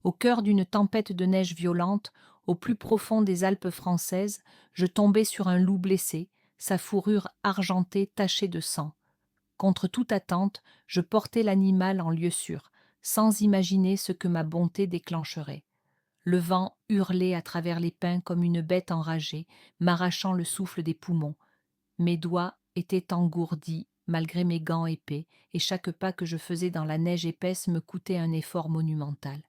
Au cœur d'une tempête de neige violente, au plus profond des Alpes françaises, je tombai sur un loup blessé, sa fourrure argentée tachée de sang. Contre toute attente, je portai l'animal en lieu sûr, sans imaginer ce que ma bonté déclencherait. Le vent hurlait à travers les pins comme une bête enragée, m'arrachant le souffle des poumons. Mes doigts étaient engourdis malgré mes gants épais, et chaque pas que je faisais dans la neige épaisse me coûtait un effort monumental.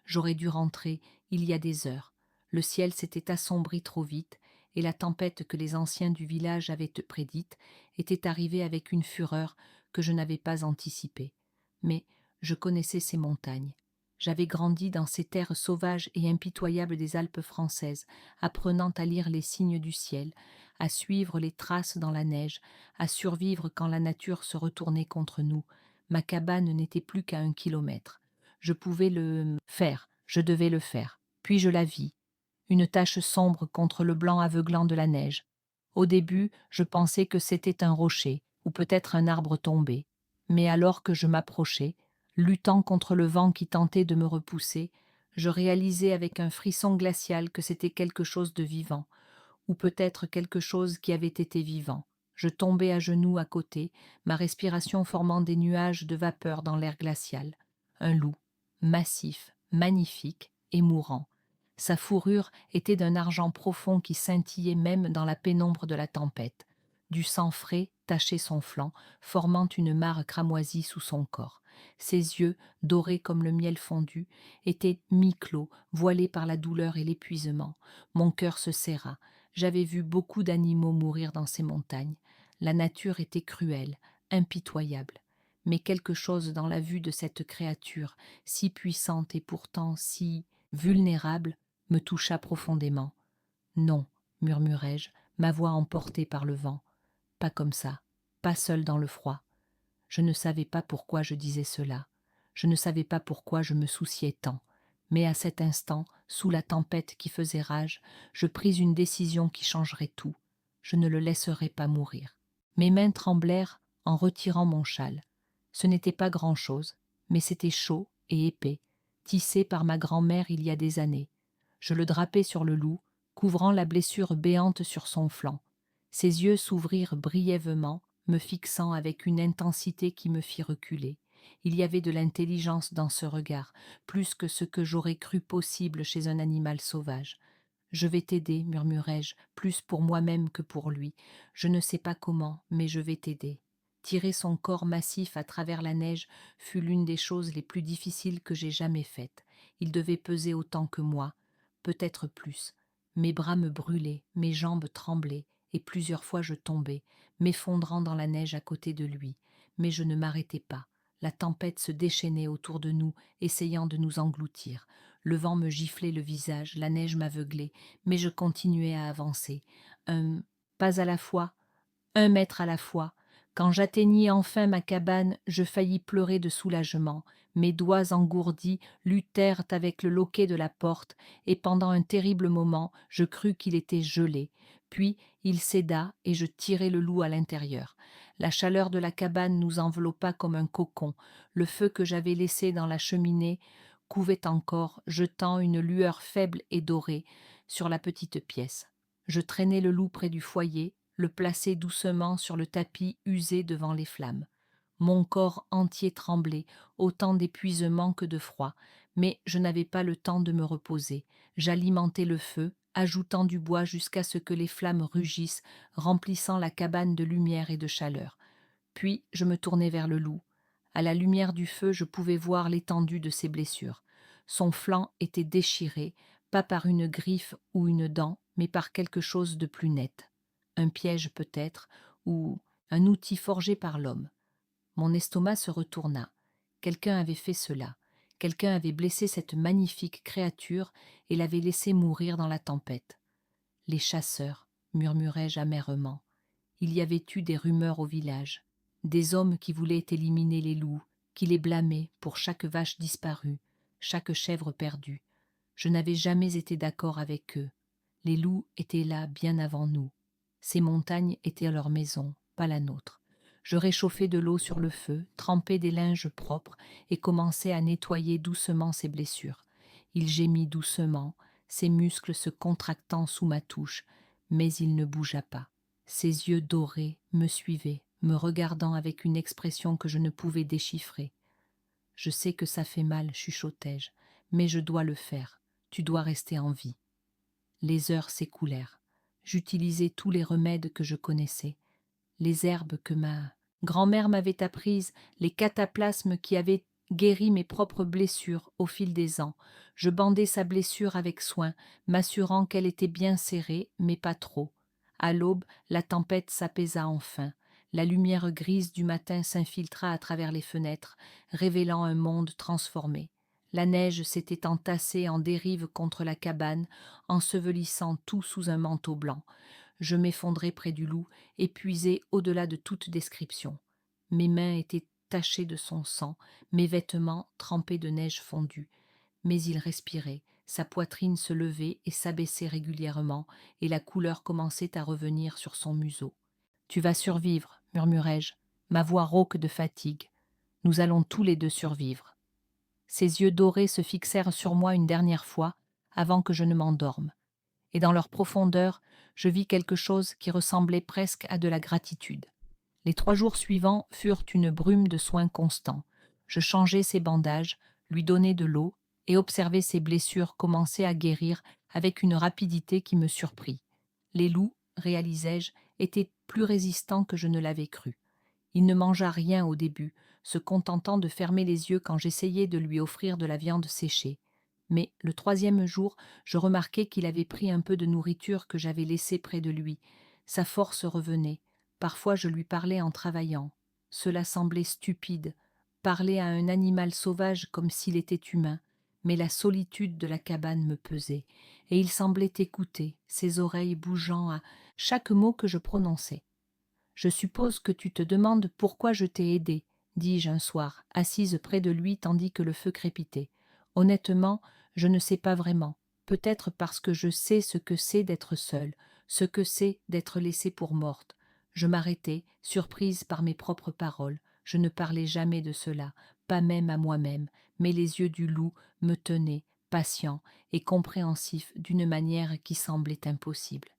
J'aurais dû rentrer il y a des heures. Le ciel s'était assombri trop vite, et la tempête que les anciens du village avaient prédite était arrivée avec une fureur que je n'avais pas anticipée. Mais je connaissais ces montagnes. J'avais grandi dans ces terres sauvages et impitoyables des Alpes françaises, apprenant à lire les signes du ciel, à suivre les traces dans la neige, à survivre quand la nature se retournait contre nous. Ma cabane n'était plus qu'à 1 kilomètre. Je pouvais le faire, je devais le faire. Puis je la vis, une tache sombre contre le blanc aveuglant de la neige. Au début, je pensais que c'était un rocher, ou peut-être un arbre tombé. Mais alors que je m'approchais, luttant contre le vent qui tentait de me repousser, je réalisai avec un frisson glacial que c'était quelque chose de vivant, ou peut-être quelque chose qui avait été vivant. Je tombai à genoux à côté, ma respiration formant des nuages de vapeur dans l'air glacial. Un loup, massif, magnifique et mourant. Sa fourrure était d'un argent profond qui scintillait même dans la pénombre de la tempête. Du sang frais tachait son flanc, formant une mare cramoisie sous son corps. Ses yeux, dorés comme le miel fondu, étaient mi-clos, voilés par la douleur et l'épuisement. Mon cœur se serra. J'avais vu beaucoup d'animaux mourir dans ces montagnes. La nature était cruelle, impitoyable. Mais quelque chose dans la vue de cette créature, si puissante et pourtant si vulnérable, me toucha profondément. Non, murmurai-je, ma voix emportée par le vent. Pas comme ça, pas seule dans le froid. Je ne savais pas pourquoi je disais cela. Je ne savais pas pourquoi je me souciais tant. Mais à cet instant, sous la tempête qui faisait rage, je pris une décision qui changerait tout. Je ne le laisserai pas mourir. Mes mains tremblèrent en retirant mon châle. Ce n'était pas grand-chose, mais c'était chaud et épais, tissé par ma grand-mère il y a des années. Je le drapai sur le loup, couvrant la blessure béante sur son flanc. Ses yeux s'ouvrirent brièvement, me fixant avec une intensité qui me fit reculer. Il y avait de l'intelligence dans ce regard, plus que ce que j'aurais cru possible chez un animal sauvage. Je vais t'aider, murmurai-je, plus pour moi-même que pour lui. Je ne sais pas comment, mais je vais t'aider. Tirer son corps massif à travers la neige fut l'une des choses les plus difficiles que j'ai jamais faites. Il devait peser autant que moi, peut-être plus. Mes bras me brûlaient, mes jambes tremblaient, et plusieurs fois je tombai, m'effondrant dans la neige à côté de lui. Mais je ne m'arrêtai pas. La tempête se déchaînait autour de nous, essayant de nous engloutir. Le vent me giflait le visage, la neige m'aveuglait, mais je continuais à avancer. Un pas à la fois, 1 mètre à la fois. Quand j'atteignis enfin ma cabane, je faillis pleurer de soulagement. Mes doigts engourdis luttèrent avec le loquet de la porte, et pendant un terrible moment, je crus qu'il était gelé. Puis il céda, et je tirai le loup à l'intérieur. La chaleur de la cabane nous enveloppa comme un cocon. Le feu que j'avais laissé dans la cheminée couvait encore, jetant une lueur faible et dorée sur la petite pièce. Je traînai le loup près du foyer, le plaçai doucement sur le tapis usé devant les flammes. Mon corps entier tremblait, autant d'épuisement que de froid, mais je n'avais pas le temps de me reposer. J'alimentai le feu, ajoutant du bois jusqu'à ce que les flammes rugissent, remplissant la cabane de lumière et de chaleur. Puis je me tournai vers le loup. À la lumière du feu, je pouvais voir l'étendue de ses blessures. Son flanc était déchiré, pas par une griffe ou une dent, mais par quelque chose de plus net. Un piège peut-être, ou un outil forgé par l'homme. Mon estomac se retourna. Quelqu'un avait fait cela. Quelqu'un avait blessé cette magnifique créature et l'avait laissée mourir dans la tempête. Les chasseurs, murmurai-je amèrement. Il y avait eu des rumeurs au village. Des hommes qui voulaient éliminer les loups, qui les blâmaient pour chaque vache disparue, chaque chèvre perdue. Je n'avais jamais été d'accord avec eux. Les loups étaient là bien avant nous. Ces montagnes étaient leur maison, pas la nôtre. Je réchauffai de l'eau sur le feu, trempai des linges propres et commençai à nettoyer doucement ses blessures. Il gémit doucement, ses muscles se contractant sous ma touche, mais il ne bougea pas. Ses yeux dorés me suivaient, me regardant avec une expression que je ne pouvais déchiffrer. « Je sais que ça fait mal, chuchotai-je, mais je dois le faire. Tu dois rester en vie. » Les heures s'écoulèrent. J'utilisai tous les remèdes que je connaissais, les herbes que ma grand-mère m'avait apprises, les cataplasmes qui avaient guéri mes propres blessures au fil des ans. Je bandai sa blessure avec soin, m'assurant qu'elle était bien serrée, mais pas trop. À l'aube, la tempête s'apaisa enfin. La lumière grise du matin s'infiltra à travers les fenêtres, révélant un monde transformé. La neige s'était entassée en dérive contre la cabane, ensevelissant tout sous un manteau blanc. Je m'effondrai près du loup, épuisé au-delà de toute description. Mes mains étaient tachées de son sang, mes vêtements trempés de neige fondue. Mais il respirait, sa poitrine se levait et s'abaissait régulièrement, et la couleur commençait à revenir sur son museau. « Tu vas survivre, murmurai-je, ma voix rauque de fatigue. Nous allons tous les deux survivre. » Ses yeux dorés se fixèrent sur moi une dernière fois, avant que je ne m'endorme. Et dans leur profondeur, je vis quelque chose qui ressemblait presque à de la gratitude. Les 3 jours suivants furent une brume de soins constants. Je changeai ses bandages, lui donnai de l'eau, et observai ses blessures commencer à guérir avec une rapidité qui me surprit. Les loups, réalisai-je, étaient plus résistants que je ne l'avais cru. Il ne mangea rien au début, se contentant de fermer les yeux quand j'essayais de lui offrir de la viande séchée. Mais le 3e jour, je remarquai qu'il avait pris un peu de nourriture que j'avais laissée près de lui. Sa force revenait. Parfois je lui parlais en travaillant. Cela semblait stupide, parler à un animal sauvage comme s'il était humain. Mais la solitude de la cabane me pesait, et il semblait écouter, ses oreilles bougeant à chaque mot que je prononçais. « Je suppose que tu te demandes pourquoi je t'ai aidé, dis-je un soir, assise près de lui tandis que le feu crépitait. Honnêtement, je ne sais pas vraiment. Peut-être parce que je sais ce que c'est d'être seule, ce que c'est d'être laissée pour morte. Je m'arrêtai, surprise par mes propres paroles. Je ne parlais jamais de cela, pas même à moi-même, mais les yeux du loup me tenaient, patient et compréhensif d'une manière qui semblait impossible.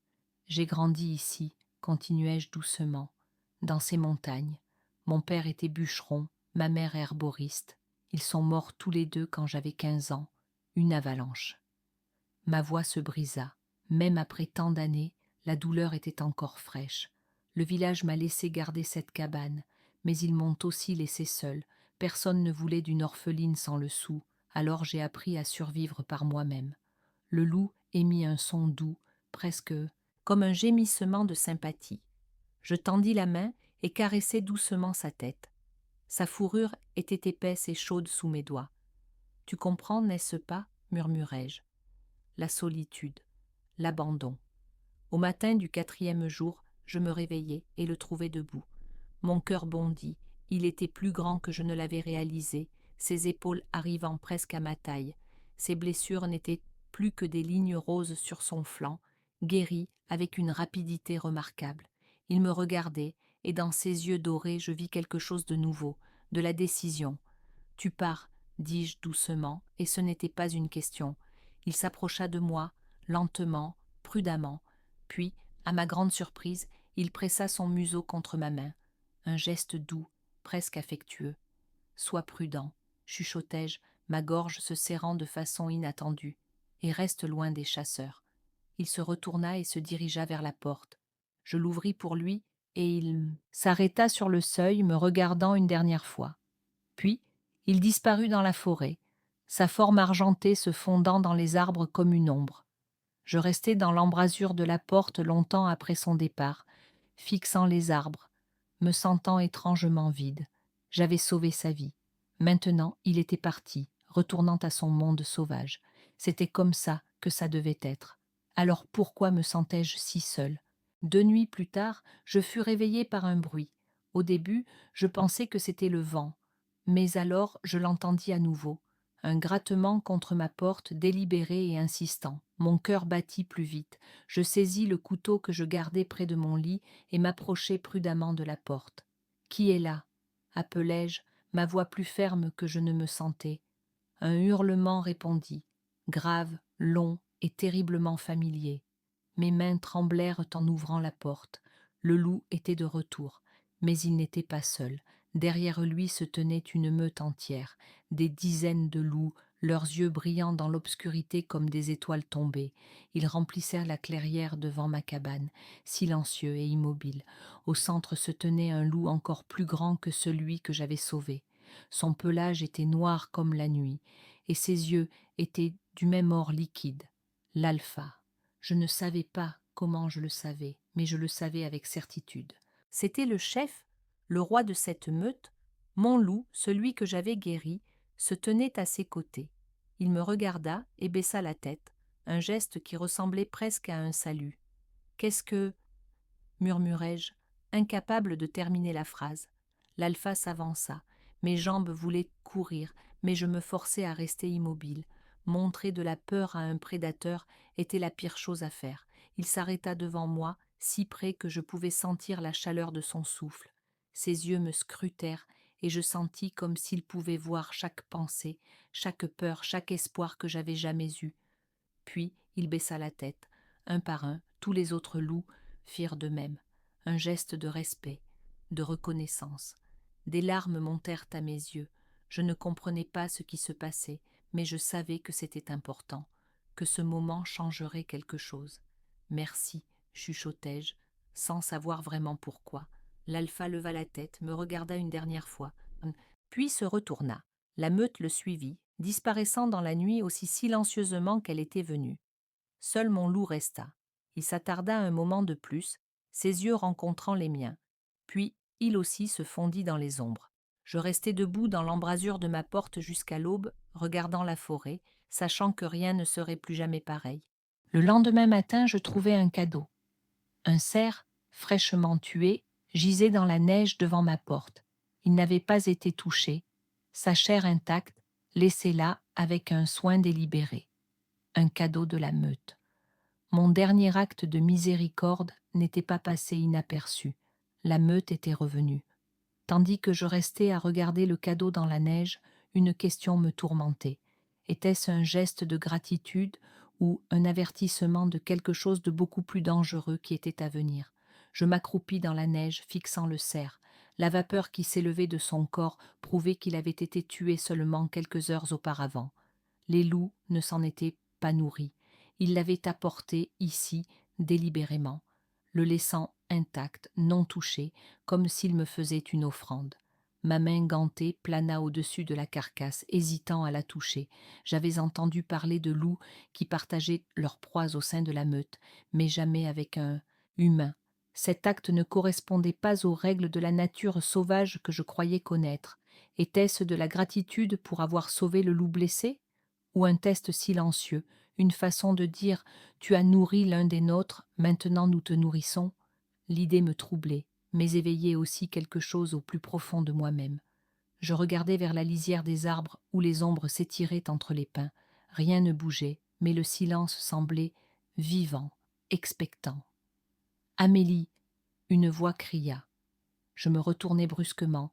J'ai grandi ici, continuai-je doucement, dans ces montagnes. Mon père était bûcheron, ma mère herboriste. Ils sont morts tous les deux quand j'avais 15 ans. Une avalanche. Ma voix se brisa. Même après tant d'années, la douleur était encore fraîche. Le village m'a laissé garder cette cabane, mais ils m'ont aussi laissé seule. Personne ne voulait d'une orpheline sans le sou, alors j'ai appris à survivre par moi-même. Le loup émit un son doux, presque comme un gémissement de sympathie. Je tendis la main et caressai doucement sa tête. Sa fourrure était épaisse et chaude sous mes doigts. « Tu comprends, n'est-ce pas ?» murmurai-je. La solitude, l'abandon. Au matin du 4e jour, je me réveillai et le trouvai debout. Mon cœur bondit, il était plus grand que je ne l'avais réalisé, ses épaules arrivant presque à ma taille. Ses blessures n'étaient plus que des lignes roses sur son flanc, guéries avec une rapidité remarquable. Il me regardait, et dans ses yeux dorés je vis quelque chose de nouveau, de la décision. « Tu pars », dis-je doucement, et ce n'était pas une question. Il s'approcha de moi, lentement, prudemment, puis, à ma grande surprise, il pressa son museau contre ma main. Un geste doux, presque affectueux. « Sois prudent », chuchotai-je, ma gorge se serrant de façon inattendue, et reste loin des chasseurs. Il se retourna et se dirigea vers la porte. Je l'ouvris pour lui, et il s'arrêta sur le seuil, me regardant une dernière fois. Puis, il disparut dans la forêt, sa forme argentée se fondant dans les arbres comme une ombre. Je restai dans l'embrasure de la porte longtemps après son départ, fixant les arbres, me sentant étrangement vide. J'avais sauvé sa vie. Maintenant, il était parti, retournant à son monde sauvage. C'était comme ça que ça devait être. Alors pourquoi me sentais-je si seule ? 2 nuits plus tard, je fus réveillée par un bruit. Au début, je pensais que c'était le vent, mais alors je l'entendis à nouveau. Un grattement contre ma porte, délibéré et insistant. Mon cœur battit plus vite. Je saisis le couteau que je gardais près de mon lit et m'approchai prudemment de la porte. « Qui est là ?» appelai-je, ma voix plus ferme que je ne me sentais. Un hurlement répondit. grave, long et terriblement familier. Mes mains tremblèrent en ouvrant la porte. Le loup était de retour, mais il n'était pas seul. Derrière lui se tenait une meute entière, des dizaines de loups, leurs yeux brillant dans l'obscurité comme des étoiles tombées. Ils remplissèrent la clairière devant ma cabane, silencieux et immobile. Au centre se tenait un loup encore plus grand que celui que j'avais sauvé. Son pelage était noir comme la nuit, et ses yeux étaient du même or liquide, l'alpha. Je ne savais pas comment je le savais, mais je le savais avec certitude. C'était le chef, le roi de cette meute, mon loup, celui que j'avais guéri, se tenait à ses côtés. Il me regarda et baissa la tête, un geste qui ressemblait presque à un salut. Qu'est-ce que... murmurai-je, incapable de terminer la phrase. L'alpha s'avança. Mes jambes voulaient courir, mais je me forçai à rester immobile. Montrer de la peur à un prédateur était la pire chose à faire. Il s'arrêta devant moi, si près que je pouvais sentir la chaleur de son souffle. Ses yeux me scrutèrent, et je sentis comme s'il pouvait voir chaque pensée, chaque peur, chaque espoir que j'avais jamais eu. Puis il baissa la tête. Un par un, tous les autres loups firent de même. Un geste de respect, de reconnaissance. Des larmes montèrent à mes yeux. Je ne comprenais pas ce qui se passait, mais je savais que c'était important, que ce moment changerait quelque chose. Merci, chuchotai-je, sans savoir vraiment pourquoi. L'alpha leva la tête, me regarda une dernière fois, puis se retourna. La meute le suivit, disparaissant dans la nuit aussi silencieusement qu'elle était venue. Seul mon loup resta. Il s'attarda un moment de plus, ses yeux rencontrant les miens. Puis il aussi se fondit dans les ombres. Je restai debout dans l'embrasure de ma porte jusqu'à l'aube, regardant la forêt, sachant que rien ne serait plus jamais pareil. Le lendemain matin, je trouvai un cadeau. Un cerf, fraîchement tué, gisait dans la neige devant ma porte. Il n'avait pas été touché, sa chair intacte, laissée là avec un soin délibéré. Un cadeau de la meute. Mon dernier acte de miséricorde n'était pas passé inaperçu. La meute était revenue. Tandis que je restais à regarder le cadeau dans la neige, une question me tourmentait. Était-ce un geste de gratitude ou un avertissement de quelque chose de beaucoup plus dangereux qui était à venir? Je m'accroupis dans la neige, fixant le cerf. La vapeur qui s'élevait de son corps prouvait qu'il avait été tué seulement quelques heures auparavant. Les loups ne s'en étaient pas nourris. Ils l'avaient apporté ici délibérément, le laissant intact, non touché, comme s'il me faisait une offrande. Ma main gantée plana au-dessus de la carcasse, hésitant à la toucher. J'avais entendu parler de loups qui partageaient leurs proies au sein de la meute, mais jamais avec un humain. Cet acte ne correspondait pas aux règles de la nature sauvage que je croyais connaître. Était-ce de la gratitude pour avoir sauvé le loup blessé? Ou un test silencieux, une façon de dire « tu as nourri l'un des nôtres, maintenant nous te nourrissons ». L'idée me troublait, mais éveillait aussi quelque chose au plus profond de moi-même. Je regardais vers la lisière des arbres où les ombres s'étiraient entre les pins. Rien ne bougeait, mais le silence semblait vivant, expectant. « Amélie !» une voix cria. Je me retournai brusquement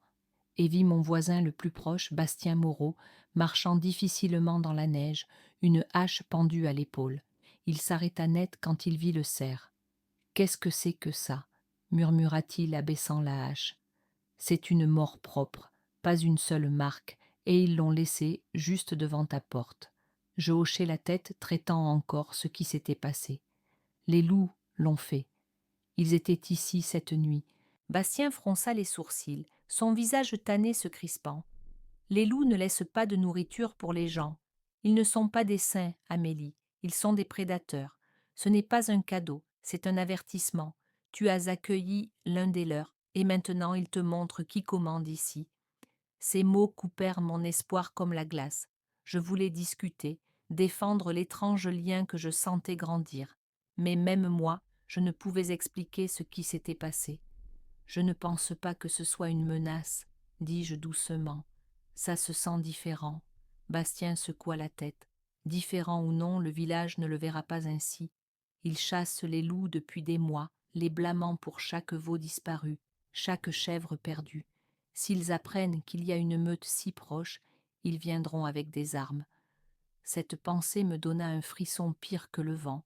et vis mon voisin le plus proche, Bastien Moreau, marchant difficilement dans la neige, une hache pendue à l'épaule. Il s'arrêta net quand il vit le cerf. « Qu'est-ce que c'est que ça ?» murmura-t-il abaissant la hache. « C'est une mort propre, pas une seule marque, et ils l'ont laissé juste devant ta porte. » Je hochai la tête, traitant encore ce qui s'était passé. « Les loups l'ont fait. Ils étaient ici cette nuit. » Bastien fronça les sourcils, son visage tanné se crispant. « Les loups ne laissent pas de nourriture pour les gens. Ils ne sont pas des saints, Amélie. Ils sont des prédateurs. Ce n'est pas un cadeau, c'est un avertissement. Tu as accueilli l'un des leurs, et maintenant ils te montrent qui commande ici. » Ces mots coupèrent mon espoir comme la glace. Je voulais discuter, défendre l'étrange lien que je sentais grandir. Mais même moi, je ne pouvais expliquer ce qui s'était passé. « Je ne pense pas que ce soit une menace, » dis-je doucement. « Ça se sent différent. » Bastien secoua la tête. « Différent ou non, le village ne le verra pas ainsi. Ils chassent les loups depuis des mois, les blâmant pour chaque veau disparu, chaque chèvre perdue. S'ils apprennent qu'il y a une meute si proche, ils viendront avec des armes. Cette pensée me donna un frisson pire que le vent.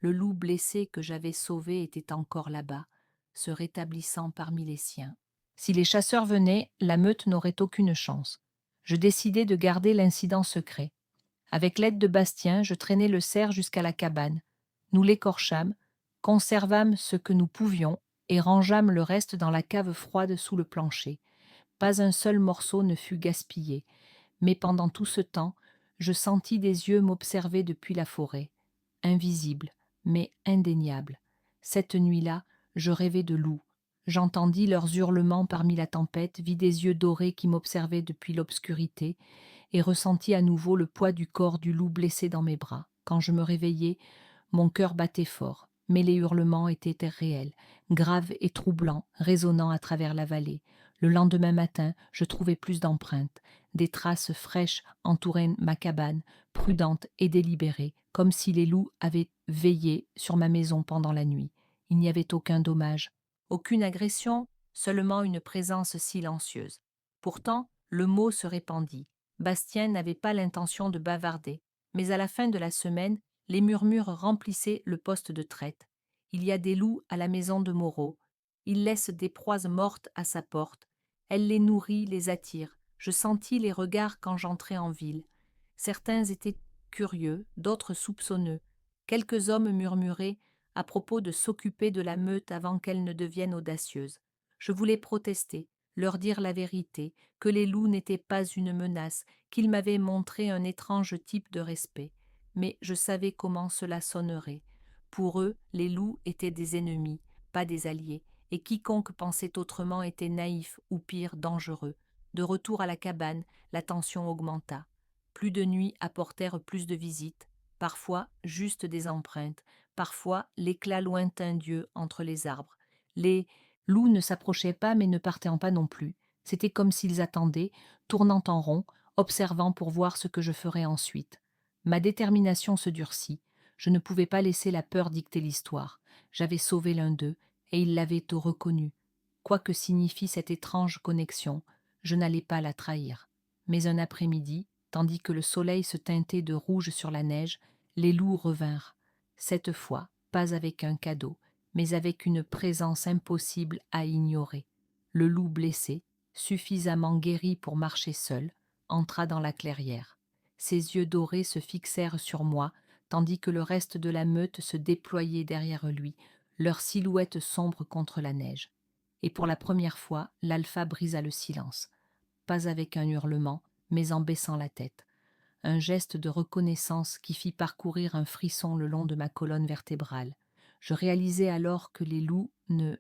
Le loup blessé que j'avais sauvé était encore là-bas, se rétablissant parmi les siens. Si les chasseurs venaient, la meute n'aurait aucune chance. Je décidai de garder l'incident secret. Avec l'aide de Bastien, je traînai le cerf jusqu'à la cabane. Nous l'écorchâmes, conservâmes ce que nous pouvions et rangeâmes le reste dans la cave froide sous le plancher. Pas un seul morceau ne fut gaspillé, mais pendant tout ce temps, je sentis des yeux m'observer depuis la forêt. Invisibles, mais indéniables. Cette nuit-là, je rêvais de loups. J'entendis leurs hurlements parmi la tempête, vis des yeux dorés qui m'observaient depuis l'obscurité, et ressentis à nouveau le poids du corps du loup blessé dans mes bras. Quand je me réveillai, mon cœur battait fort, mais les hurlements étaient réels, graves et troublants, résonnant à travers la vallée. Le lendemain matin, je trouvai plus d'empreintes. Des traces fraîches entouraient ma cabane, prudentes et délibérées, comme si les loups avaient veillé sur ma maison pendant la nuit. Il n'y avait aucun dommage, aucune agression, seulement une présence silencieuse. Pourtant, le mot se répandit. Bastien n'avait pas l'intention de bavarder, mais à la fin de la semaine, les murmures remplissaient le poste de traite. Il y a des loups à la maison de Moreau. Il laisse des proies mortes à sa porte. Elle les nourrit, les attire. Je sentis les regards quand j'entrai en ville. Certains étaient curieux, d'autres soupçonneux. Quelques hommes murmuraient à propos de s'occuper de la meute avant qu'elle ne devienne audacieuse. Je voulais protester, leur dire la vérité, que les loups n'étaient pas une menace, qu'ils m'avaient montré un étrange type de respect. Mais je savais comment cela sonnerait. Pour eux, les loups étaient des ennemis, pas des alliés, et quiconque pensait autrement était naïf ou pire, dangereux. De retour à la cabane, la tension augmenta. Plus de nuits apportèrent plus de visites, parfois juste des empreintes, parfois l'éclat lointain d'yeux entre les arbres. Les loups ne s'approchaient pas mais ne partaient pas non plus. C'était comme s'ils attendaient, tournant en rond, observant pour voir ce que je ferais ensuite. Ma détermination se durcit. Je ne pouvais pas laisser la peur dicter l'histoire. J'avais sauvé l'un d'eux, et il l'avait reconnu. Quoi que signifie cette étrange connexion, je n'allais pas la trahir. Mais un après-midi, tandis que le soleil se teintait de rouge sur la neige, les loups revinrent. Cette fois, pas avec un cadeau, mais avec une présence impossible à ignorer. Le loup blessé, suffisamment guéri pour marcher seul, entra dans la clairière. Ses yeux dorés se fixèrent sur moi, tandis que le reste de la meute se déployait derrière lui, leur silhouette sombre contre la neige. Et pour la première fois, l'alpha brisa le silence. Pas avec un hurlement, mais en baissant la tête. Un geste de reconnaissance qui fit parcourir un frisson le long de ma colonne vertébrale. Je réalisai alors que les loups ne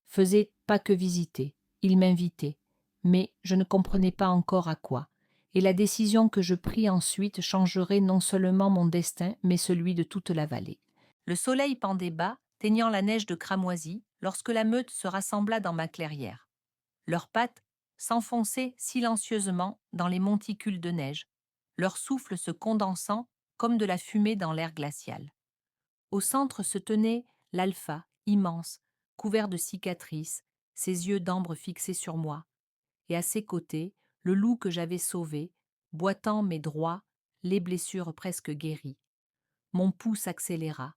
faisaient pas que visiter, ils m'invitaient, mais je ne comprenais pas encore à quoi, et la décision que je pris ensuite changerait non seulement mon destin, mais celui de toute la vallée. Le soleil pendait bas, teignant la neige de cramoisi, lorsque la meute se rassembla dans ma clairière. Leurs pattes s'enfonçaient silencieusement dans les monticules de neige, leur souffle se condensant comme de la fumée dans l'air glacial. Au centre se tenait l'alpha, immense, couvert de cicatrices, ses yeux d'ambre fixés sur moi, et à ses côtés, le loup que j'avais sauvé, boitant mais droit, les blessures presque guéries. Mon pouls s'accéléra.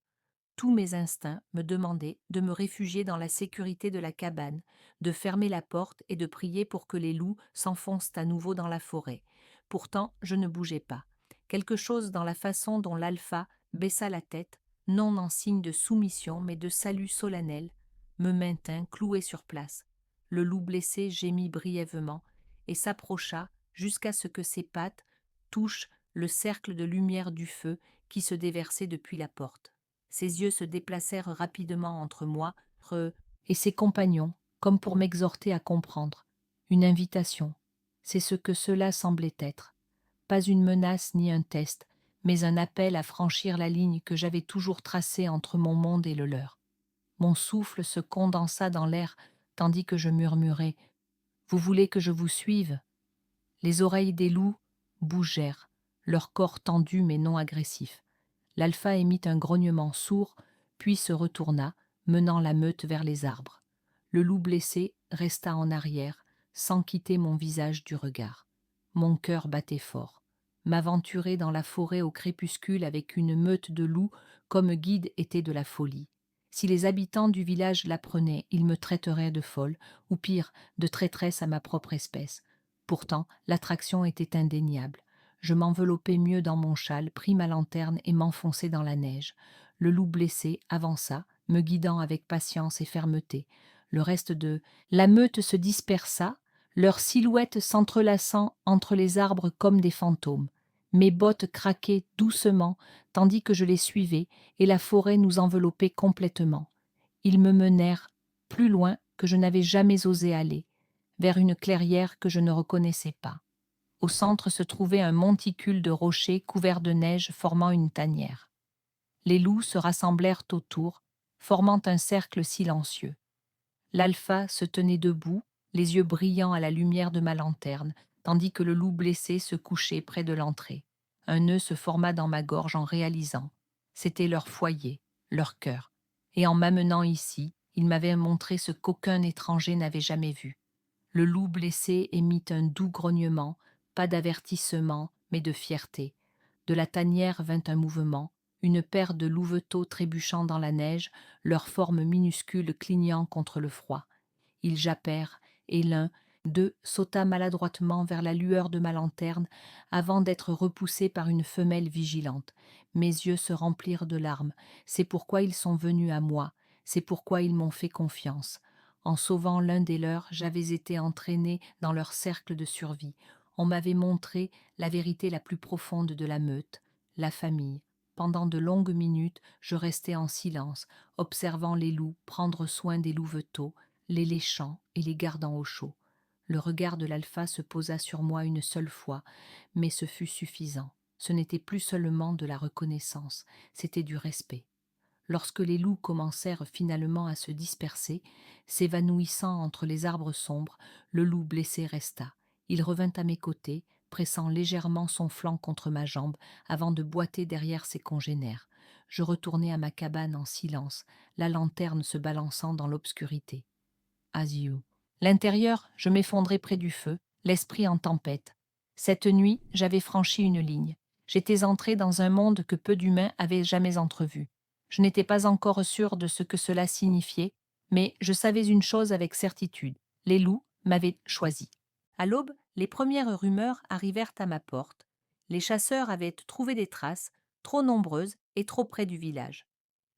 Tous mes instincts me demandaient de me réfugier dans la sécurité de la cabane, de fermer la porte et de prier pour que les loups s'enfoncent à nouveau dans la forêt. Pourtant, je ne bougeais pas. Quelque chose dans la façon dont l'alpha baissa la tête, non en signe de soumission mais de salut solennel, me maintint cloué sur place. Le loup blessé gémit brièvement et s'approcha jusqu'à ce que ses pattes touchent le cercle de lumière du feu qui se déversait depuis la porte. Ses yeux se déplacèrent rapidement entre moi et ses compagnons, comme pour m'exhorter à comprendre. Une invitation. C'est ce que cela semblait être. Pas une menace ni un test, mais un appel à franchir la ligne que j'avais toujours tracée entre mon monde et le leur. Mon souffle se condensa dans l'air tandis que je murmurais « Vous voulez que je vous suive ?» Les oreilles des loups bougèrent, leur corps tendu mais non agressif. L'alpha émit un grognement sourd, puis se retourna, menant la meute vers les arbres. Le loup blessé resta en arrière, sans quitter mon visage du regard. Mon cœur battait fort. m'aventurer dans la forêt au crépuscule avec une meute de loups comme guide était de la folie. Si les habitants du village l'apprenaient, ils me traiteraient de folle, ou pire, de traîtresse à ma propre espèce. Pourtant, l'attraction était indéniable. Je m'enveloppai mieux dans mon châle, pris ma lanterne et m'enfonçai dans la neige. Le loup blessé avança, me guidant avec patience et fermeté. Le reste de la meute se dispersa, leurs silhouettes s'entrelaçant entre les arbres comme des fantômes. Mes bottes craquaient doucement, tandis que je les suivais, et la forêt nous enveloppait complètement. Ils me menèrent plus loin que je n'avais jamais osé aller, vers une clairière que je ne reconnaissais pas. Au centre se trouvait un monticule de rochers couverts de neige formant une tanière. Les loups se rassemblèrent autour, formant un cercle silencieux. L'alpha se tenait debout, les yeux brillants à la lumière de ma lanterne, tandis que le loup blessé se couchait près de l'entrée. Un nœud se forma dans ma gorge en réalisant. C'était leur foyer, leur cœur. Et en m'amenant ici, ils m'avaient montré ce qu'aucun étranger n'avait jamais vu. Le loup blessé émit un doux grognement, pas d'avertissement, mais de fierté. De la tanière vint un mouvement, une paire de louveteaux trébuchant dans la neige, leurs formes minuscules clignant contre le froid. Ils jappèrent, et l'un d'eux sauta maladroitement vers la lueur de ma lanterne avant d'être repoussé par une femelle vigilante. Mes yeux se remplirent de larmes. C'est pourquoi ils sont venus à moi, c'est pourquoi ils m'ont fait confiance. En sauvant l'un des leurs, j'avais été entraîné dans leur cercle de survie. On m'avait montré la vérité la plus profonde de la meute, la famille. Pendant de longues minutes, je restais en silence, observant les loups prendre soin des louveteaux, les léchant et les gardant au chaud. Le regard de l'alpha se posa sur moi une seule fois, mais ce fut suffisant. Ce n'était plus seulement de la reconnaissance, c'était du respect. Lorsque les loups commencèrent finalement à se disperser, s'évanouissant entre les arbres sombres, le loup blessé resta. Il revint à mes côtés, pressant légèrement son flanc contre ma jambe avant de boiter derrière ses congénères. Je retournai à ma cabane en silence, la lanterne se balançant dans l'obscurité. Asiu. L'intérieur, je m'effondrai près du feu, l'esprit en tempête. Cette nuit, j'avais franchi une ligne. J'étais entré dans un monde que peu d'humains avaient jamais entrevu. Je n'étais pas encore sûr de ce que cela signifiait, mais je savais une chose avec certitude. Les loups m'avaient choisi. À l'aube, les premières rumeurs arrivèrent à ma porte. Les chasseurs avaient trouvé des traces, trop nombreuses et trop près du village.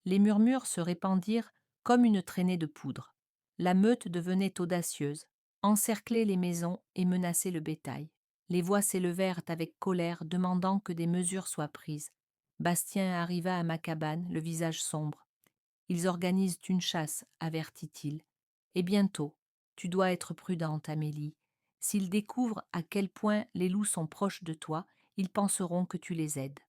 Les murmures se répandirent comme une traînée de poudre. La meute devenait audacieuse, encerclait les maisons et menaçait le bétail. Les voix s'élevèrent avec colère, demandant que des mesures soient prises. Bastien arriva à ma cabane, le visage sombre. Ils organisent une chasse, avertit-il. Et bientôt, tu dois être prudente, Amélie. S'ils découvrent à quel point les loups sont proches de toi, ils penseront que tu les aides.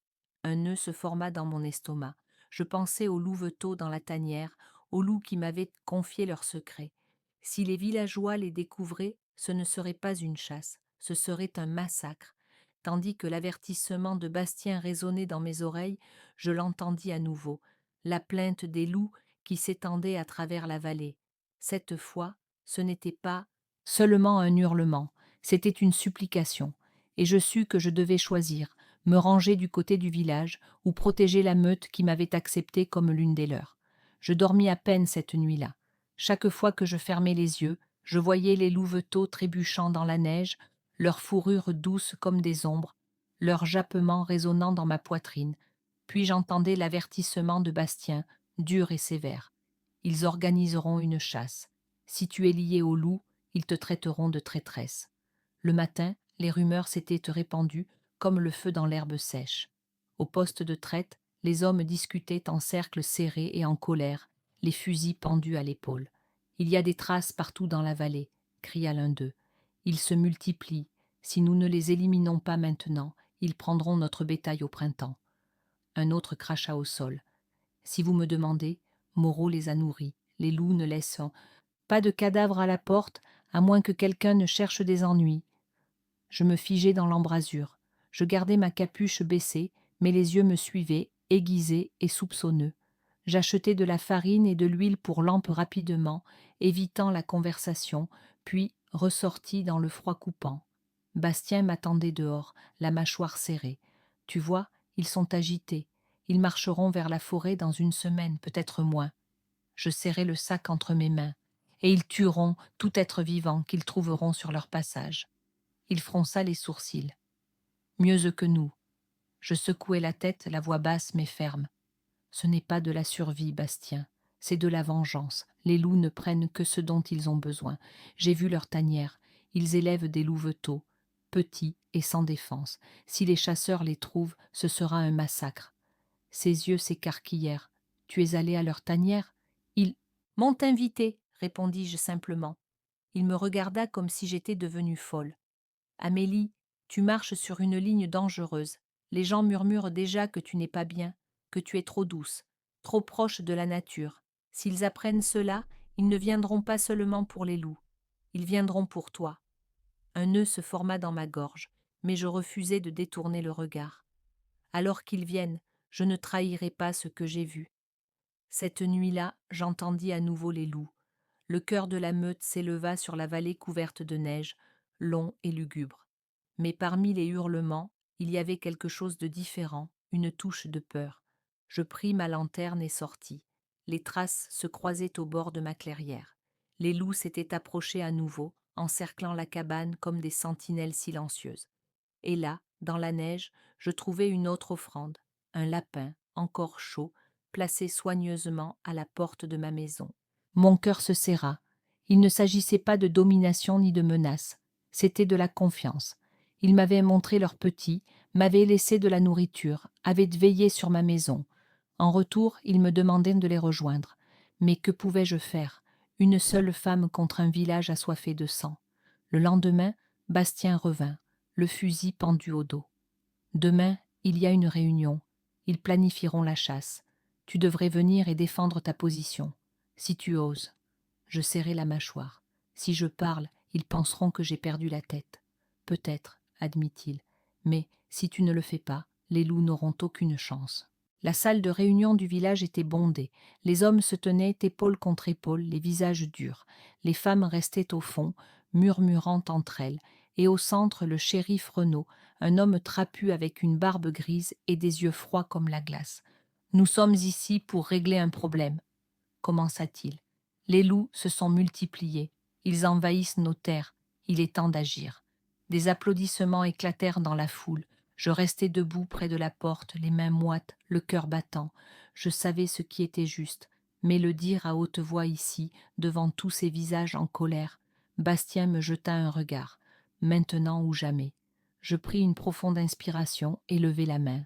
Un nœud se forma dans mon estomac. Je pensais aux louveteaux dans la tanière, aux loups qui m'avaient confié leurs secrets. Si les villageois les découvraient, ce ne serait pas une chasse, ce serait un massacre. Tandis que l'avertissement de Bastien résonnait dans mes oreilles, je l'entendis à nouveau, la plainte des loups qui s'étendait à travers la vallée. Cette fois, ce n'était pas seulement un hurlement, c'était une supplication, et je sus que je devais choisir, me ranger du côté du village ou protéger la meute qui m'avait accepté comme l'une des leurs. Je dormis à peine cette nuit-là. Chaque fois que je fermais les yeux, je voyais les louveteaux trébuchant dans la neige, leurs fourrures douces comme des ombres, leurs jappements résonnant dans ma poitrine, puis j'entendais l'avertissement de Bastien, dur et sévère. Ils organiseront une chasse. Si tu es lié au loup, ils te traiteront de traîtresse. Le matin, les rumeurs s'étaient répandues comme le feu dans l'herbe sèche. Au poste de traite, les hommes discutaient en cercle serré et en colère, les fusils pendus à l'épaule. Il y a des traces partout dans la vallée, cria l'un d'eux. Ils se multiplient. Si nous ne les éliminons pas maintenant, ils prendront notre bétail au printemps. Un autre cracha au sol. Si vous me demandez, Moreau les a nourris. Les loups ne laissent pas de cadavres à la porte, à moins que quelqu'un ne cherche des ennuis. Je me figeai dans l'embrasure. Je gardai ma capuche baissée, mais les yeux me suivaient, aiguisés et soupçonneux. J'achetai de la farine et de l'huile pour lampe rapidement, évitant la conversation, puis ressortis dans le froid coupant. Bastien m'attendait dehors, la mâchoire serrée. Tu vois, ils sont agités. Ils marcheront vers la forêt dans une semaine, peut-être moins. Je serrai le sac entre mes mains. Et ils tueront tout être vivant qu'ils trouveront sur leur passage. Il fronça les sourcils. Mieux que nous. Je secouai la tête, la voix basse mais ferme. Ce n'est pas de la survie, Bastien. C'est de la vengeance. Les loups ne prennent que ce dont ils ont besoin. J'ai vu leur tanière. Ils élèvent des louveteaux, petits et sans défense. Si les chasseurs les trouvent, ce sera un massacre. Ses yeux s'écarquillèrent. Tu es allé à leur tanière? Ils m'ont invité, répondis-je simplement. Il me regarda comme si j'étais devenue folle. Amélie, tu marches sur une ligne dangereuse. Les gens murmurent déjà que tu n'es pas bien, que tu es trop douce, trop proche de la nature. S'ils apprennent cela, ils ne viendront pas seulement pour les loups. Ils viendront pour toi. Un nœud se forma dans ma gorge, mais je refusai de détourner le regard. Alors qu'ils viennent, je ne trahirai pas ce que j'ai vu. Cette nuit-là, j'entendis à nouveau les loups. Le cœur de la meute s'éleva sur la vallée couverte de neige, long et lugubre. Mais parmi les hurlements, il y avait quelque chose de différent, une touche de peur. Je pris ma lanterne et sortis. Les traces se croisaient au bord de ma clairière. Les loups s'étaient approchés à nouveau, encerclant la cabane comme des sentinelles silencieuses. Et là, dans la neige, je trouvai une autre offrande, un lapin, encore chaud, placé soigneusement à la porte de ma maison. Mon cœur se serra. Il ne s'agissait pas de domination ni de menace, c'était de la confiance. Ils m'avaient montré leur petit, m'avaient laissé de la nourriture, avaient veillé sur ma maison. En retour, ils me demandaient de les rejoindre. Mais que pouvais-je faire? Une seule femme contre un village assoiffé de sang. Le lendemain, Bastien revint, le fusil pendu au dos. Demain, il y a une réunion. Ils planifieront la chasse. Tu devrais venir et défendre ta position. Si tu oses. Je serrai la mâchoire. Si je parle, ils penseront que j'ai perdu la tête. Peut-être, admit-il. Mais si tu ne le fais pas, les loups n'auront aucune chance. La salle de réunion du village était bondée. Les hommes se tenaient épaule contre épaule, les visages durs. Les femmes restaient au fond, murmurant entre elles. Et au centre, le shérif Renaud, un homme trapu avec une barbe grise et des yeux froids comme la glace. « Nous sommes ici pour régler un problème, » commença-t-il. « Les loups se sont multipliés. Ils envahissent nos terres. Il est temps d'agir. » Des applaudissements éclatèrent dans la foule. Je restai debout près de la porte, les mains moites, le cœur battant. Je savais ce qui était juste, mais le dire à haute voix ici, devant tous ces visages en colère. Bastien me jeta un regard. Maintenant ou jamais. Je pris une profonde inspiration et levai la main.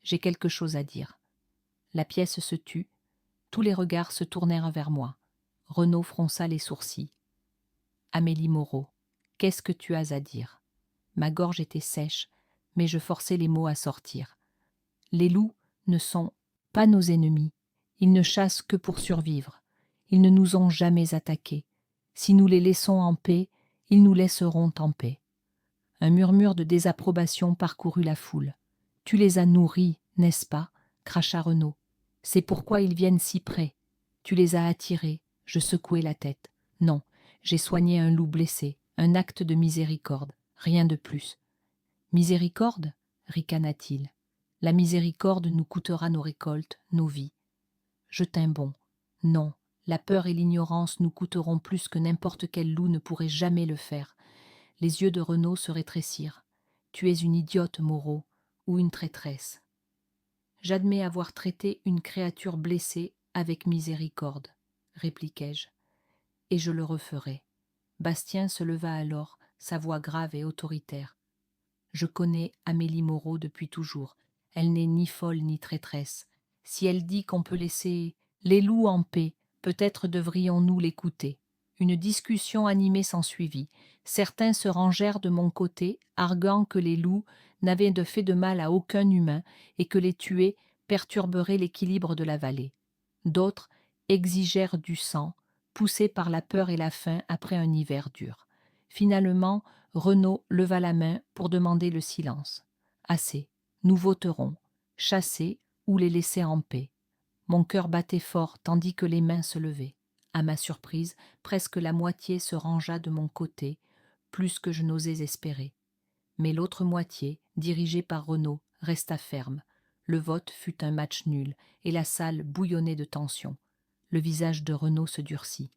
J'ai quelque chose à dire. La pièce se tut. Tous les regards se tournèrent vers moi. Renaud fronça les sourcils. Amélie Moreau, qu'est-ce que tu as à dire? Ma gorge était sèche, mais je forçai les mots à sortir. Les loups ne sont pas nos ennemis. Ils ne chassent que pour survivre. Ils ne nous ont jamais attaqués. Si nous les laissons en paix, ils nous laisseront en paix. Un murmure de désapprobation parcourut la foule. « Tu les as nourris, n'est-ce pas ?» cracha Renaud. « C'est pourquoi ils viennent si près. Tu les as attirés. » Je secouai la tête. « Non, j'ai soigné un loup blessé, un acte de miséricorde, rien de plus. »« Miséricorde » ricana-t-il. « La miséricorde nous coûtera nos récoltes, nos vies. » Je tins bon. « Non, la peur et l'ignorance nous coûteront plus que n'importe quel loup ne pourrait jamais le faire. » Les yeux de Renaud se rétrécirent. « Tu es une idiote, Moreau, ou une traîtresse. » J'admets avoir traité une créature blessée avec miséricorde, répliquai-je, et je le referai. Bastien se leva alors, sa voix grave et autoritaire. Je connais Amélie Moreau depuis toujours. Elle n'est ni folle ni traîtresse. Si elle dit qu'on peut laisser les loups en paix, peut-être devrions-nous l'écouter. Une discussion animée s'ensuivit. Certains se rangèrent de mon côté, arguant que les loups n'avaient de fait de mal à aucun humain et que les tuer perturberait l'équilibre de la vallée. D'autres exigèrent du sang, poussés par la peur et la faim après un hiver dur. Finalement, Renaud leva la main pour demander le silence. « Assez, nous voterons, chasser ou les laisser en paix. » Mon cœur battait fort tandis que les mains se levaient. À ma surprise, presque la moitié se rangea de mon côté, plus que je n'osais espérer. Mais l'autre moitié, dirigée par Renaud, resta ferme. Le vote fut un match nul, et la salle bouillonnait de tension. Le visage de Renaud se durcit.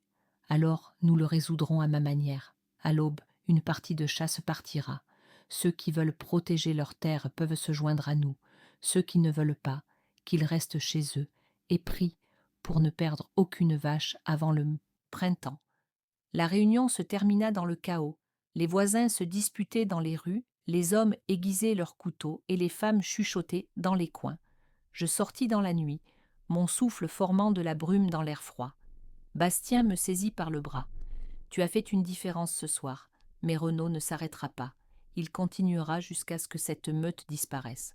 Alors nous le résoudrons à ma manière. À l'aube, une partie de chasse partira. Ceux qui veulent protéger leurs terres peuvent se joindre à nous. Ceux qui ne veulent pas, qu'ils restent chez eux, et prient pour ne perdre aucune vache avant le printemps. La réunion se termina dans le chaos. Les voisins se disputaient dans les rues, les hommes aiguisaient leurs couteaux et les femmes chuchotaient dans les coins. Je sortis dans la nuit, mon souffle formant de la brume dans l'air froid. Bastien me saisit par le bras. « Tu as fait une différence ce soir, mais Renaud ne s'arrêtera pas. Il continuera jusqu'à ce que cette meute disparaisse. »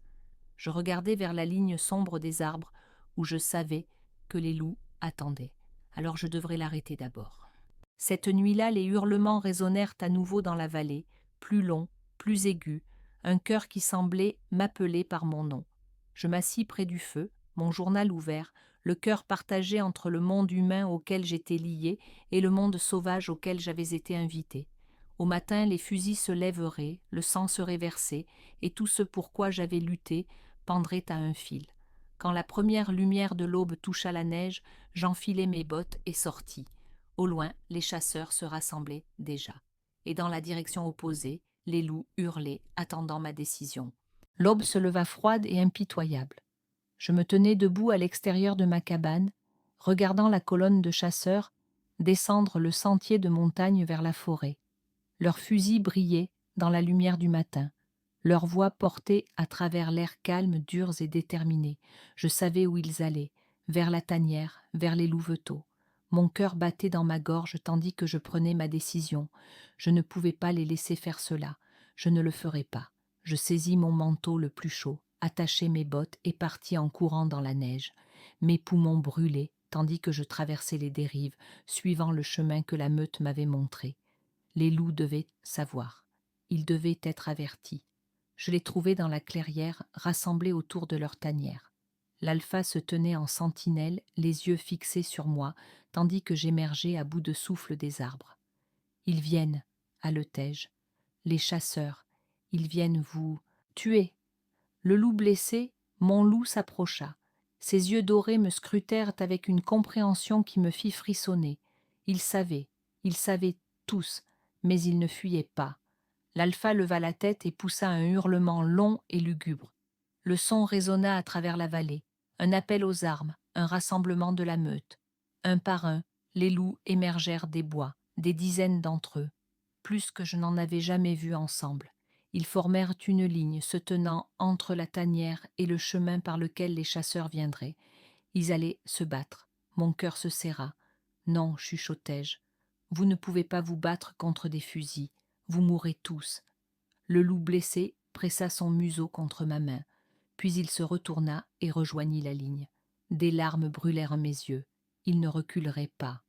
Je regardais vers la ligne sombre des arbres où je savais que les loups attendaient. Alors je devrais l'arrêter d'abord. Cette nuit-là, les hurlements résonnèrent à nouveau dans la vallée, plus longs, plus aigus, un cœur qui semblait m'appeler par mon nom. Je m'assis près du feu, mon journal ouvert, le cœur partagé entre le monde humain auquel j'étais lié et le monde sauvage auquel j'avais été invité. Au matin, les fusils se lèveraient, le sang serait versé, et tout ce pour quoi j'avais lutté pendrait à un fil. Quand la première lumière de l'aube toucha la neige, j'enfilai mes bottes et sortis. Au loin, les chasseurs se rassemblaient déjà. Et dans la direction opposée, les loups hurlaient, attendant ma décision. L'aube se leva froide et impitoyable. Je me tenais debout à l'extérieur de ma cabane, regardant la colonne de chasseurs descendre le sentier de montagne vers la forêt. Leurs fusils brillaient dans la lumière du matin. Leurs voix portaient à travers l'air calme, durs et déterminés. Je savais où ils allaient, vers la tanière, vers les louveteaux. Mon cœur battait dans ma gorge tandis que je prenais ma décision. Je ne pouvais pas les laisser faire cela. Je ne le ferais pas. Je saisis mon manteau le plus chaud, attachai mes bottes et partis en courant dans la neige. Mes poumons brûlaient tandis que je traversais les dérives, suivant le chemin que la meute m'avait montré. Les loups devaient savoir. Ils devaient être avertis. Je les trouvais dans la clairière, rassemblés autour de leur tanière. L'alpha se tenait en sentinelle, les yeux fixés sur moi, tandis que j'émergeais à bout de souffle des arbres. « Ils viennent, haletai-je. Les chasseurs, ils viennent vous tuer. » Le loup blessé, mon loup s'approcha. Ses yeux dorés me scrutèrent avec une compréhension qui me fit frissonner. Ils savaient tous, mais ils ne fuyaient pas. L'alpha leva la tête et poussa un hurlement long et lugubre. Le son résonna à travers la vallée, un appel aux armes, un rassemblement de la meute. Un par un, les loups émergèrent des bois, des dizaines d'entre eux, plus que je n'en avais jamais vu ensemble. Ils formèrent une ligne se tenant entre la tanière et le chemin par lequel les chasseurs viendraient. Ils allaient se battre. Mon cœur se serra. « Non, chuchotai-je, vous ne pouvez pas vous battre contre des fusils. Vous mourrez tous. » Le loup blessé pressa son museau contre ma main, puis il se retourna et rejoignit la ligne. Des larmes brûlèrent mes yeux. Ils ne reculeraient pas.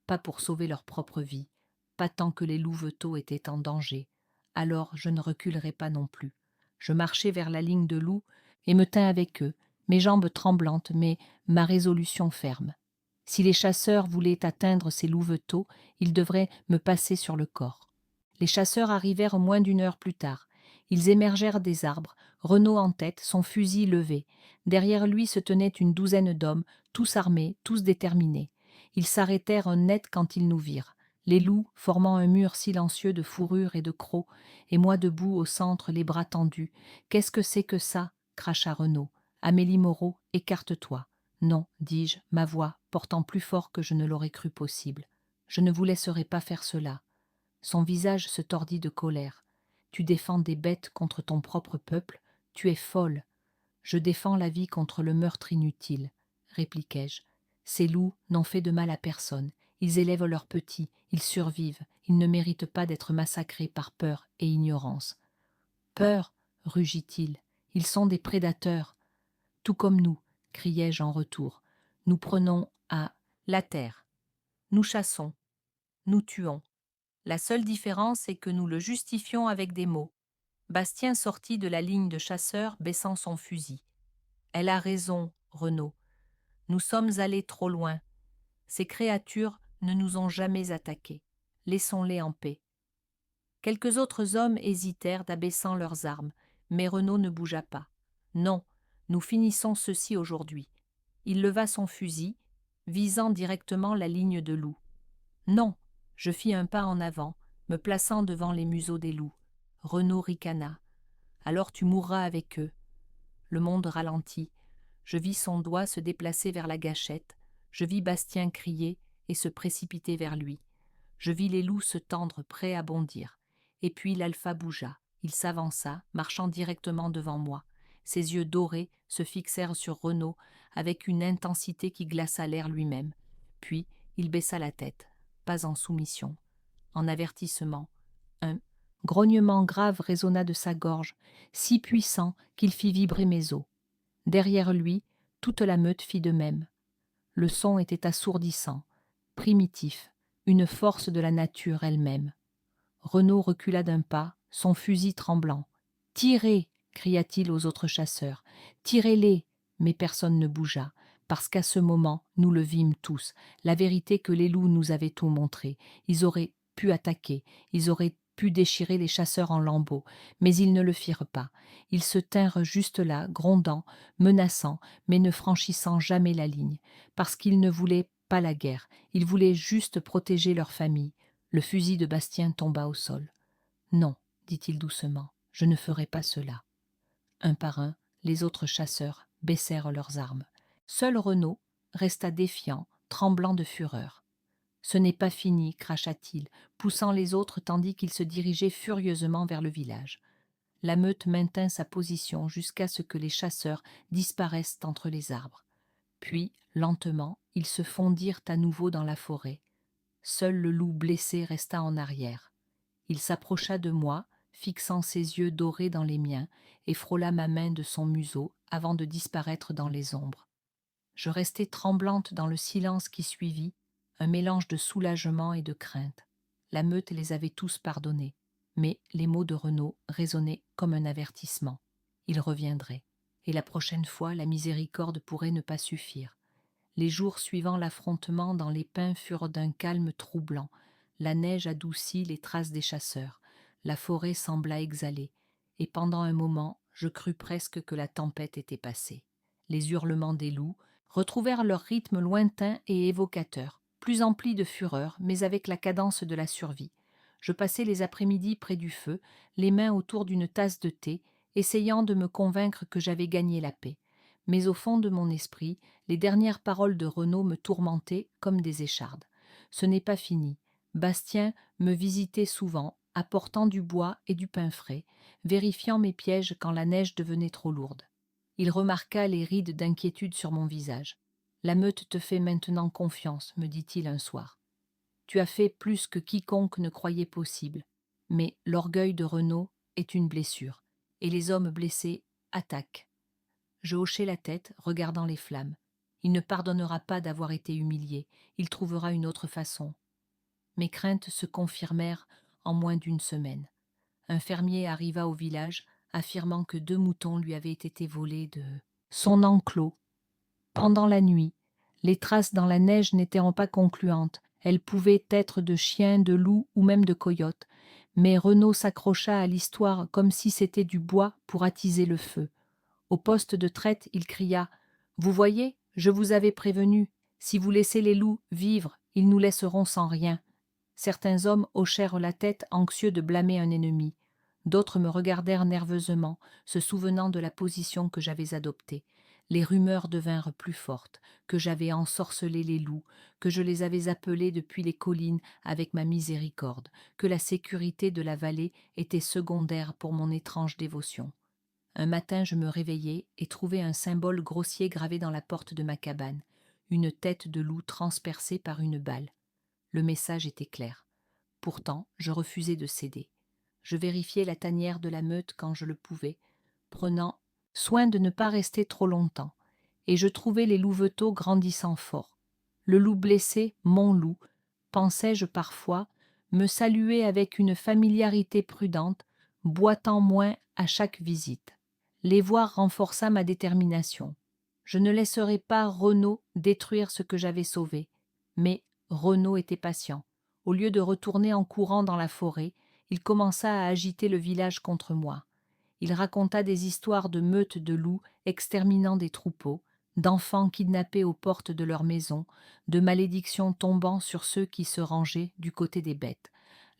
Pas pour sauver leur propre vie, pas tant que les louveteaux étaient en danger. Alors je ne reculerai pas non plus. Je marchai vers la ligne de loups et me tins avec eux, mes jambes tremblantes, mais ma résolution ferme. Si les chasseurs voulaient atteindre ces louveteaux, ils devraient me passer sur le corps. Les chasseurs arrivèrent moins d'une heure plus tard. Ils émergèrent des arbres, Renaud en tête, son fusil levé. Derrière lui se tenait une douzaine d'hommes, tous armés, tous déterminés. Ils s'arrêtèrent net quand ils nous virent. Les loups, formant un mur silencieux de fourrure et de crocs, et moi debout au centre, les bras tendus. « Qu'est-ce que c'est que ça ?» cracha Renaud. « Amélie Moreau, écarte-toi. » « Non, dis-je, ma voix, portant plus fort que je ne l'aurais cru possible. Je ne vous laisserai pas faire cela. » Son visage se tordit de colère. « Tu défends des bêtes contre ton propre peuple. Tu es folle. »« Je défends la vie contre le meurtre inutile, » répliquai-je. « Ces loups n'ont fait de mal à personne. Ils élèvent leurs petits, ils survivent. Ils ne méritent pas d'être massacrés par peur et ignorance. »« Peur » rugit-il. « Ils sont des prédateurs. »« Tout comme nous, » criai-je en retour. « Nous prenons à la terre. Nous chassons. Nous tuons. La seule différence est que nous le justifions avec des mots. » Bastien sortit de la ligne de chasseurs, baissant son fusil. « Elle a raison, Renaud. Nous sommes allés trop loin. Ces créatures ne nous ont jamais attaqués. Laissons-les en paix. » Quelques autres hommes hésitèrent, abaissant leurs armes, mais Renaud ne bougea pas. Non, nous finissons ceci aujourd'hui. Il leva son fusil, visant directement la ligne de loups. Non, je fis un pas en avant, me plaçant devant les museaux des loups. Renaud ricana. Alors tu mourras avec eux. Le monde ralentit. Je vis son doigt se déplacer vers la gâchette. Je vis Bastien crier et se précipiter vers lui. Je vis les loups se tendre, prêts à bondir. Et puis l'alpha bougea. Il s'avança, marchant directement devant moi. Ses yeux dorés se fixèrent sur Renaud avec une intensité qui glaça l'air lui-même. Puis il baissa la tête, pas en soumission, en avertissement. Un grognement grave résonna de sa gorge, si puissant qu'il fit vibrer mes os. Derrière lui, toute la meute fit de même. Le son était assourdissant, primitif, une force de la nature elle-même. Renaud recula d'un pas, son fusil tremblant. « Tirez !» cria-t-il aux autres chasseurs. « Tirez-les !» Mais personne ne bougea, parce qu'à ce moment, nous le vîmes tous. La vérité que les loups nous avaient tout montré. Ils auraient pu attaquer, ils auraient pu déchirer les chasseurs en lambeaux, mais ils ne le firent pas. Ils se tinrent juste là, grondant, menaçant, mais ne franchissant jamais la ligne, parce qu'ils ne voulaient pas la guerre, ils voulaient juste protéger leur famille. Le fusil de Bastien tomba au sol. « Non, dit-il doucement, je ne ferai pas cela. » Un par un, les autres chasseurs baissèrent leurs armes. Seul Renaud resta défiant, tremblant de fureur. « Ce n'est pas fini, cracha-t-il, poussant les autres tandis qu'il se dirigeait furieusement vers le village. La meute maintint sa position jusqu'à ce que les chasseurs disparaissent entre les arbres. Puis, lentement, ils se fondirent à nouveau dans la forêt. Seul le loup blessé resta en arrière. Il s'approcha de moi, fixant ses yeux dorés dans les miens, et frôla ma main de son museau avant de disparaître dans les ombres. Je restai tremblante dans le silence qui suivit, un mélange de soulagement et de crainte. La meute les avait tous pardonnés, mais les mots de Renaud résonnaient comme un avertissement. Il reviendrait, et la prochaine fois la miséricorde pourrait ne pas suffire. Les jours suivant l'affrontement dans les pins furent d'un calme troublant. La neige adoucit les traces des chasseurs. La forêt sembla exhaler, et pendant un moment, je crus presque que la tempête était passée. Les hurlements des loups retrouvèrent leur rythme lointain et évocateur, plus empli de fureur, mais avec la cadence de la survie. Je passai les après-midi près du feu, les mains autour d'une tasse de thé, essayant de me convaincre que j'avais gagné la paix. Mais au fond de mon esprit, les dernières paroles de Renaud me tourmentaient comme des échardes. Ce n'est pas fini. Bastien me visitait souvent, apportant du bois et du pain frais, vérifiant mes pièges quand la neige devenait trop lourde. Il remarqua les rides d'inquiétude sur mon visage. « La meute te fait maintenant confiance, me dit-il un soir. Tu as fait plus que quiconque ne croyait possible. Mais l'orgueil de Renaud est une blessure, et les hommes blessés attaquent. » Je hochai la tête, regardant les flammes. Il ne pardonnera pas d'avoir été humilié, il trouvera une autre façon. Mes craintes se confirmèrent en moins d'une semaine. Un fermier arriva au village, affirmant que 2 moutons lui avaient été volés de son enclos. Pendant la nuit, les traces dans la neige n'étaient pas concluantes. Elles pouvaient être de chiens, de loups ou même de coyotes. Mais Renaud s'accrocha à l'histoire comme si c'était du bois pour attiser le feu. Au poste de traite, il cria « Vous voyez, je vous avais prévenu. Si vous laissez les loups vivre, ils nous laisseront sans rien. » Certains hommes hochèrent la tête, anxieux de blâmer un ennemi. D'autres me regardèrent nerveusement, se souvenant de la position que j'avais adoptée. Les rumeurs devinrent plus fortes, que j'avais ensorcelé les loups, que je les avais appelés depuis les collines avec ma miséricorde, que la sécurité de la vallée était secondaire pour mon étrange dévotion. Un matin, je me réveillai et trouvai un symbole grossier gravé dans la porte de ma cabane, une tête de loup transpercée par une balle. Le message était clair. Pourtant, je refusai de céder. Je vérifiai la tanière de la meute quand je le pouvais, prenant soin de ne pas rester trop longtemps, et je trouvai les louveteaux grandissant fort. Le loup blessé, mon loup, pensais-je parfois, me saluait avec une familiarité prudente, boitant moins à chaque visite. Les voir renforça ma détermination. Je ne laisserai pas Renaud détruire ce que j'avais sauvé. Mais Renaud était patient. Au lieu de retourner en courant dans la forêt, il commença à agiter le village contre moi. Il raconta des histoires de meutes de loups exterminant des troupeaux, d'enfants kidnappés aux portes de leur maison, de malédictions tombant sur ceux qui se rangeaient du côté des bêtes.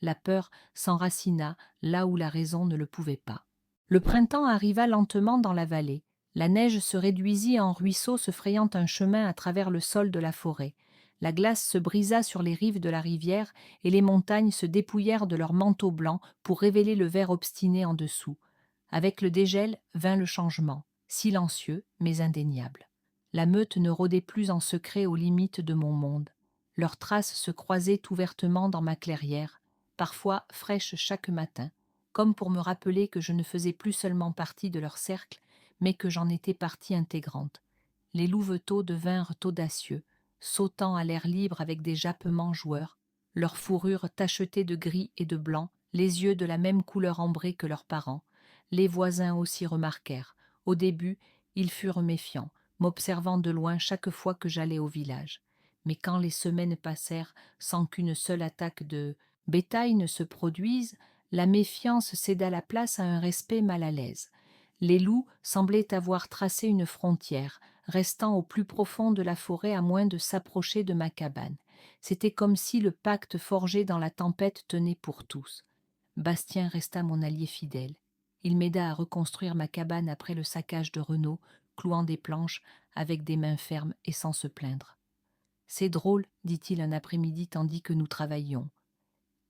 La peur s'enracina là où la raison ne le pouvait pas. Le printemps arriva lentement dans la vallée. La neige se réduisit en ruisseaux se frayant un chemin à travers le sol de la forêt. La glace se brisa sur les rives de la rivière et les montagnes se dépouillèrent de leurs manteaux blancs pour révéler le verre obstiné en dessous. Avec le dégel vint le changement, silencieux mais indéniable. La meute ne rôdait plus en secret aux limites de mon monde. Leurs traces se croisaient ouvertement dans ma clairière, parfois fraîches chaque matin, comme pour me rappeler que je ne faisais plus seulement partie de leur cercle, mais que j'en étais partie intégrante. Les louveteaux devinrent audacieux, sautant à l'air libre avec des jappements joueurs, leur fourrure tachetée de gris et de blanc, les yeux de la même couleur ambrée que leurs parents. Les voisins aussi remarquèrent. Au début, ils furent méfiants, m'observant de loin chaque fois que j'allais au village. Mais quand les semaines passèrent sans qu'une seule attaque de bétail ne se produise, la méfiance céda la place à un respect mal à l'aise. Les loups semblaient avoir tracé une frontière, restant au plus profond de la forêt à moins de s'approcher de ma cabane. C'était comme si le pacte forgé dans la tempête tenait pour tous. Bastien resta mon allié fidèle. Il m'aida à reconstruire ma cabane après le saccage de Renaud, clouant des planches avec des mains fermes et sans se plaindre. « C'est drôle, dit-il un après-midi tandis que nous travaillions.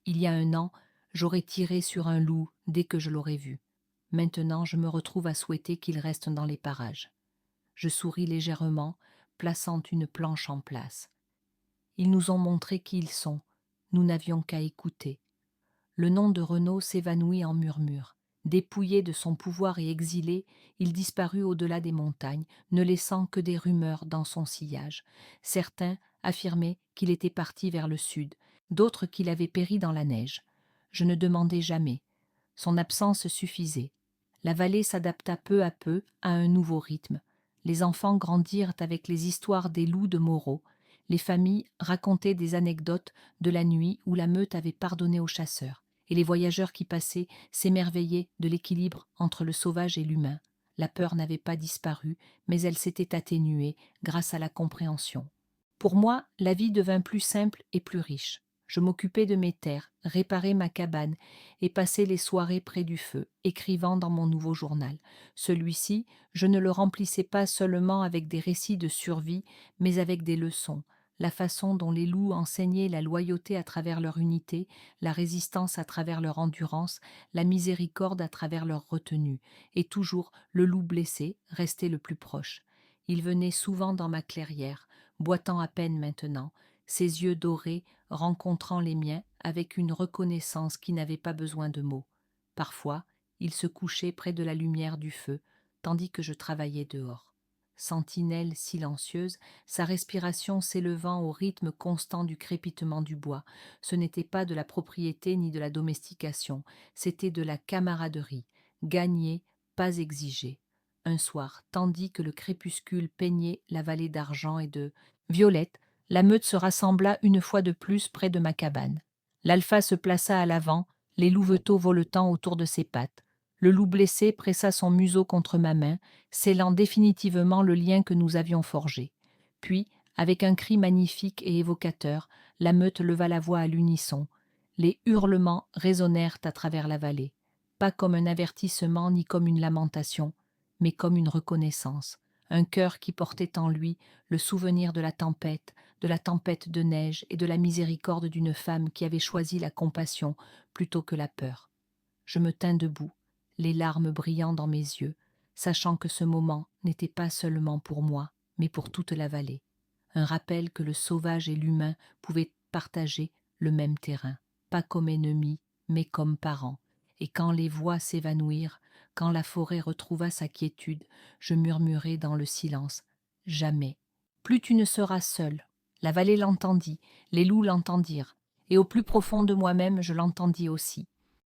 Il y a 1 an, j'aurais tiré sur un loup dès que je l'aurais vu. Maintenant, je me retrouve à souhaiter qu'il reste dans les parages. Je souris légèrement, plaçant une planche en place. Ils nous ont montré qui ils sont. Nous n'avions qu'à écouter. Le nom de Renaud s'évanouit en murmures. Dépouillé de son pouvoir et exilé, il disparut au-delà des montagnes, ne laissant que des rumeurs dans son sillage. Certains affirmaient qu'il était parti vers le sud, d'autres qu'il avait péri dans la neige. Je ne demandai jamais. Son absence suffisait. La vallée s'adapta peu à peu à un nouveau rythme. Les enfants grandirent avec les histoires des loups de Moreau. Les familles racontaient des anecdotes de la nuit où la meute avait pardonné aux chasseurs, et les voyageurs qui passaient s'émerveillaient de l'équilibre entre le sauvage et l'humain. La peur n'avait pas disparu, mais elle s'était atténuée grâce à la compréhension. Pour moi, la vie devint plus simple et plus riche. Je m'occupais de mes terres, réparais ma cabane et passais les soirées près du feu, écrivant dans mon nouveau journal. Celui-ci, je ne le remplissais pas seulement avec des récits de survie, mais avec des leçons. La façon dont les loups enseignaient la loyauté à travers leur unité, la résistance à travers leur endurance, la miséricorde à travers leur retenue. Et toujours, le loup blessé restait le plus proche. Il venait souvent dans ma clairière, boitant à peine maintenant, ses yeux dorés rencontrant les miens avec une reconnaissance qui n'avait pas besoin de mots. Parfois, il se couchait près de la lumière du feu, tandis que je travaillais dehors. Sentinelle silencieuse, sa respiration s'élevant au rythme constant du crépitement du bois. Ce n'était pas de la propriété ni de la domestication, c'était de la camaraderie, gagnée, pas exigée. Un soir, tandis que le crépuscule peignait la vallée d'argent et de violette, la meute se rassembla une fois de plus près de ma cabane. L'alpha se plaça à l'avant, les louveteaux voletant autour de ses pattes. Le loup blessé pressa son museau contre ma main, scellant définitivement le lien que nous avions forgé. Puis, avec un cri magnifique et évocateur, la meute leva la voix à l'unisson. Les hurlements résonnèrent à travers la vallée, pas comme un avertissement ni comme une lamentation, mais comme une reconnaissance, un cœur qui portait en lui le souvenir de la tempête de neige et de la miséricorde d'une femme qui avait choisi la compassion plutôt que la peur. Je me tins debout, les larmes brillant dans mes yeux, sachant que ce moment n'était pas seulement pour moi, mais pour toute la vallée. Un rappel que le sauvage et l'humain pouvaient partager le même terrain, pas comme ennemis, mais comme parents. Et quand les voix s'évanouirent, quand la forêt retrouva sa quiétude, je murmurai dans le silence « Jamais, plus tu ne seras seul ». La vallée l'entendit, les loups l'entendirent, et au plus profond de moi-même je l'entendis aussi.